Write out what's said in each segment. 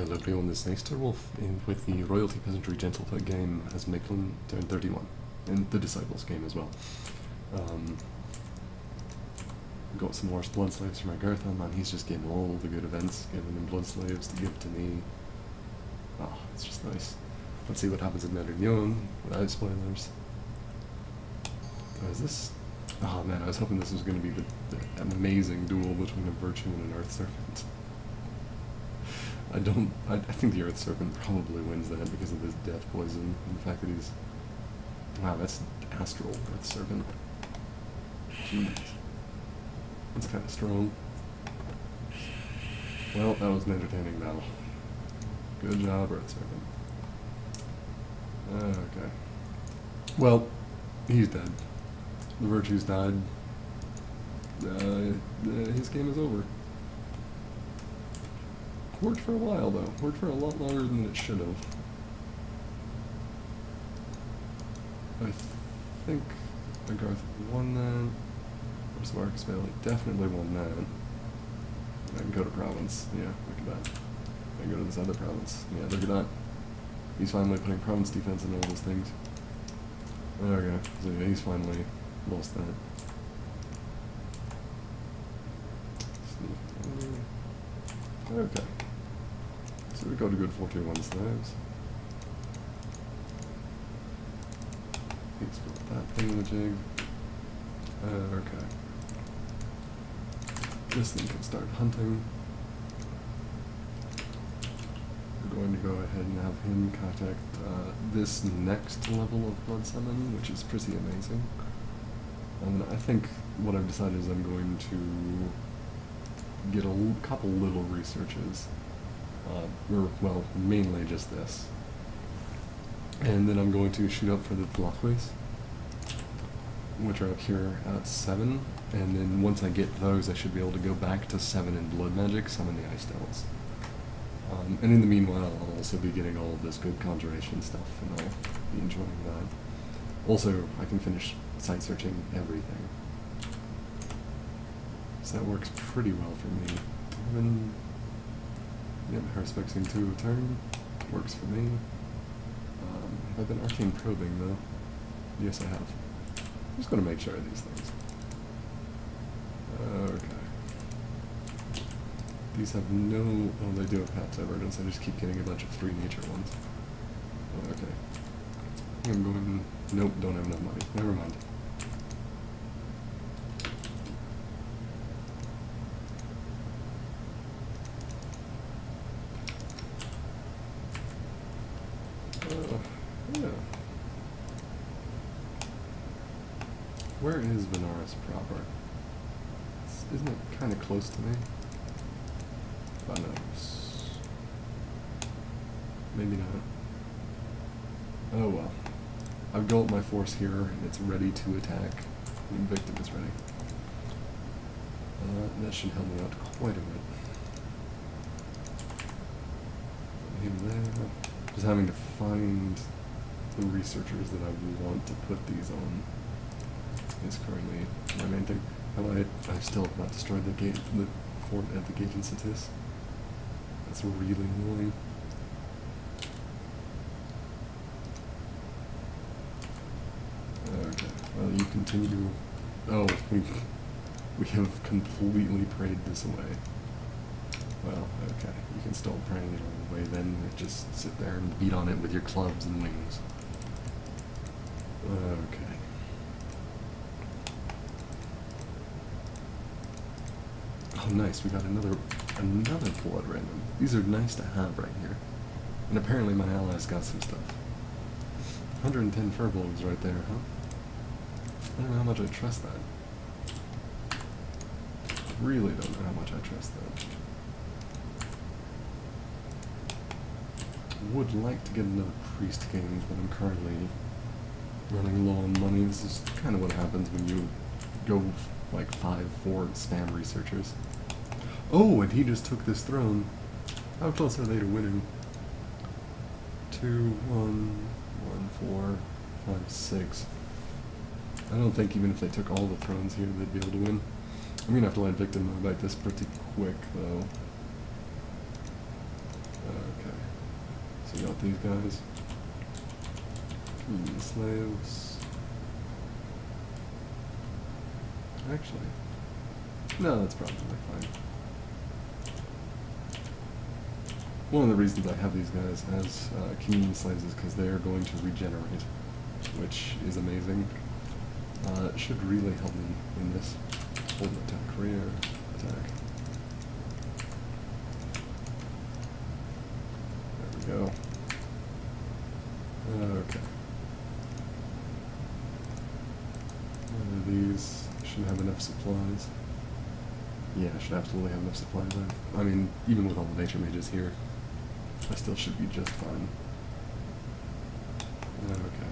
Hello everyone, this is Nexterwolf with the Royalty Peasantry Gentlefoot game as Micklin turned 31, and the Disciples game as well. Got some more blood slaves for my Garthon, man, he's just getting all the good events, giving them blood slaves to give to me. Oh, it's just nice. Let's see what happens in Medellin without spoilers. Oh, is this? Oh man, I was hoping this was going to be the amazing duel between a Virtue and an Earth Serpent. I think the Earth Serpent probably wins that because of this death poison and the fact that he's... Wow, that's Astral Earth Serpent. Jeez. That's kind of strong. Well, that was an entertaining battle. Good job, Earth Serpent. Okay. Well, he's dead. The Virtue's died. His game is over. Worked for a while, though. Worked for a lot longer than it should have. I think Agarth won that. Where's Marcus Bailey? Definitely won that. I can go to province. Yeah, look at that. I can go to this other province. Yeah, look at that. He's finally putting province defense in all those things. Okay, so yeah, he's finally lost that. Okay. So we got a good 41 slaves. He's got that thing in the jig. Okay. This thing can start hunting. We're going to go ahead and have him contact this next level of Blood Summon, which is pretty amazing. And I think what I've decided is I'm going to get a couple little researches. Well, mainly just this. And then I'm going to shoot up for the Vlachways, which are up here at 7, and then once I get those I should be able to go back to 7 in Blood Magic, summon the Ice Devils. And in the meanwhile I'll also be getting all of this good conjuration stuff, and I'll be enjoying that. Also, I can finish site searching everything. So that works pretty well for me. Even, yep, Harspexing 2 a turn works for me. Have I been arcane probing though? Yes, I have. I'm just going to make sure of these things. Okay. These have no... Oh, they do have Path's Evidence. I just keep getting a bunch of 3 nature ones. Okay. I'm going... Nope, don't have enough money. Never mind. Yeah. Where is Venaris proper? Isn't it kind of close to me? Venaris. Maybe not. Oh well. I've got my force here, and it's ready to attack. Invictum is ready. That should help me out quite a bit. Him there. Just having to find the researchers that I want to put these on is currently my main thing. I've still not destroyed the fort at the gate in Satis. That's really annoying. Okay, well you continue. Oh, we have completely prayed this away. Well, okay, you can still pray it all the way then, just sit there and beat on it with your clubs and wings. Okay. Oh nice, we got another blood random. These are nice to have right here. And apparently my allies got some stuff. 110 Furbolgs right there, huh? I don't know how much I trust that. Really don't know how much I trust that. Would like to get another priest game, but I'm currently running low on money. This is kind of what happens when you go like 5-4 spam researchers. Oh, and he just took this throne. How close are they to winning? 2, 1, 1, 4, 5, 6. I don't think even if they took all the thrones here, they'd be able to win. I'm gonna have to let Victim know about this pretty quick, though. about these guys. Slaves. Actually, no, that's probably fine. One of the reasons I have these guys as communion slaves is because they are going to regenerate, which is amazing. It should really help me in this. Hold attack, rear attack. There we go. Okay. These should have enough supplies. Yeah, I should absolutely have enough supplies. I mean, even with all the nature mages here, I still should be just fine. Okay.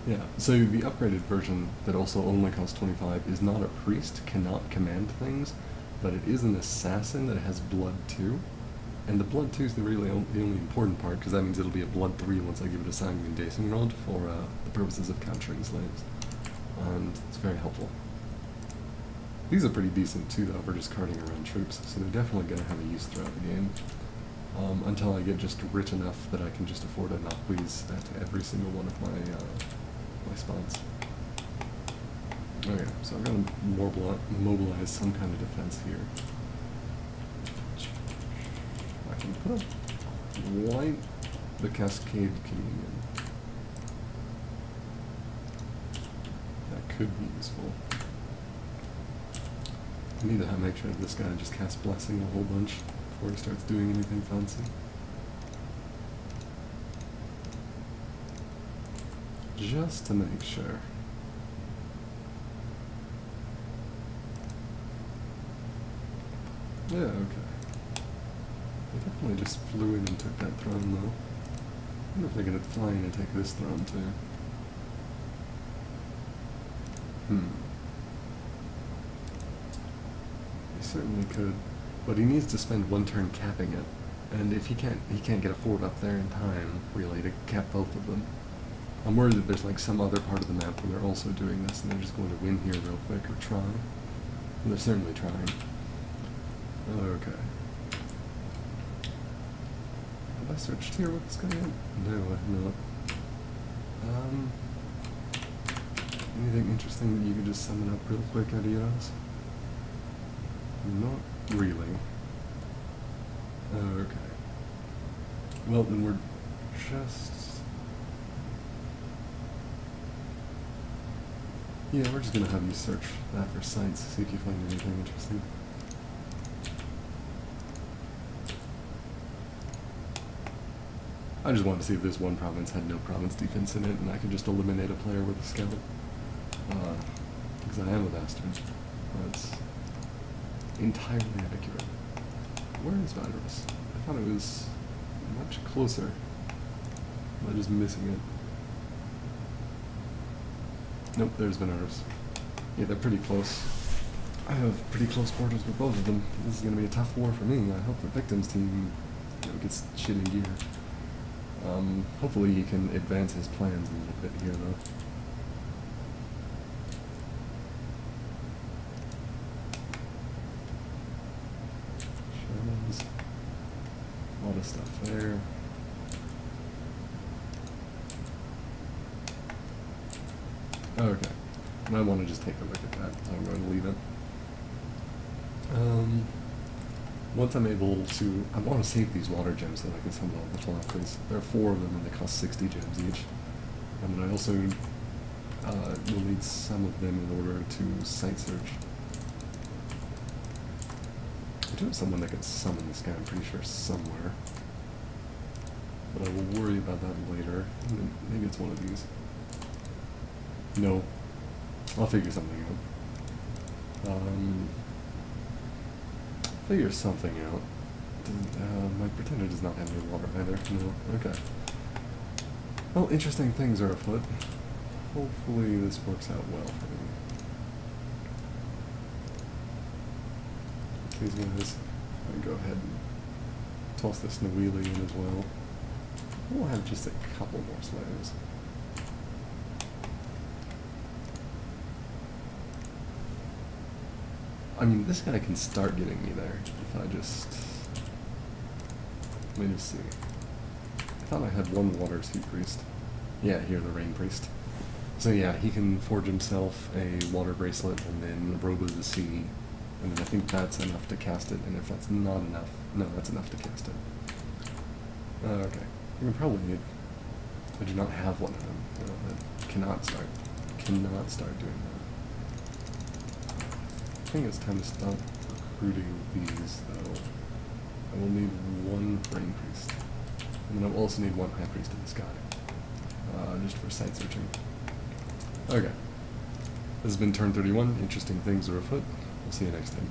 Yeah, so the upgraded version that also only costs 25 is not a priest, cannot command things, but it is an assassin that has blood 2. And the blood 2 is the only important part, because that means it'll be a blood 3 once I give it a sanguine dacing rod for the purposes of capturing slaves. And it's very helpful. These are pretty decent too, though, for just carting around troops, so they're definitely going to have a use throughout the game. Until I get just rich enough that I can just afford to knock these at every single one of my spots. Okay, so I've got to mobilize some kind of defense here. I can put up light the Cascade Communion. That could be useful. I need to make sure that this guy just casts Blessing a whole bunch before he starts doing anything fancy. Just to make sure. Yeah, okay. They definitely just flew in and took that throne, though. I wonder if they're going to fly in and take this throne, too. He certainly could. But he needs to spend one turn capping it. And if he can't get a fort up there in time, really, to cap both of them. I'm worried that there's like some other part of the map where they're also doing this and they're just going to win here real quick, or try. And they're certainly trying. Okay. Have I searched here with this guy yet? No, I have not. Anything interesting that you could just summon up real quick out of your ass? Not really. Okay. Well, then we're just... Yeah, we're just gonna have you search that for sites, see if you find anything interesting. I just wanted to see if this one province had no province defense in it, and I could just eliminate a player with a scout. Because I am a bastard. That's entirely accurate. Where is Virus? I thought it was much closer. Am I just missing it? Nope, there's Veneris. Yeah, they're pretty close. I have pretty close quarters with both of them. This is going to be a tough war for me. I hope the Victims team gets shit in gear. Hopefully he can advance his plans a little bit here, though. Shamans. A lot of stuff there. Okay. And I want to just take a look at that. I'm going to leave it. Once I'm able to... I want to save these water gems that I can send off the clock, because there are 4 of them and they cost 60 gems each. And I also will need some of them in order to site search. I do have someone that can summon this guy, I'm pretty sure, somewhere. But I will worry about that later. Maybe it's one of these. No. I'll figure something out. Figure something out. My pretender does not have any water either. No. Okay. Well, interesting things are afoot. Hopefully this works out well for me. These guys, I'm gonna go ahead and toss this Nawili in as well. We'll have just a couple more slaves. I mean, this guy can start getting me there if I just Let me just see. I thought I had one Water Sea Priest. Yeah, here, the Rain Priest. So yeah, he can forge himself a water bracelet and then Robe of the Sea. And then I think that's enough to cast it, and if that's not enough, no, that's enough to cast it. Okay. I can probably, I do not have one of them. No, I cannot start doing that. I think it's time to stop recruiting these, though. I will need one Rain Priest. And then I will also need one High Priest in the Sky. Just for site searching. Okay. This has been turn 31. Interesting things are afoot. We'll see you next time.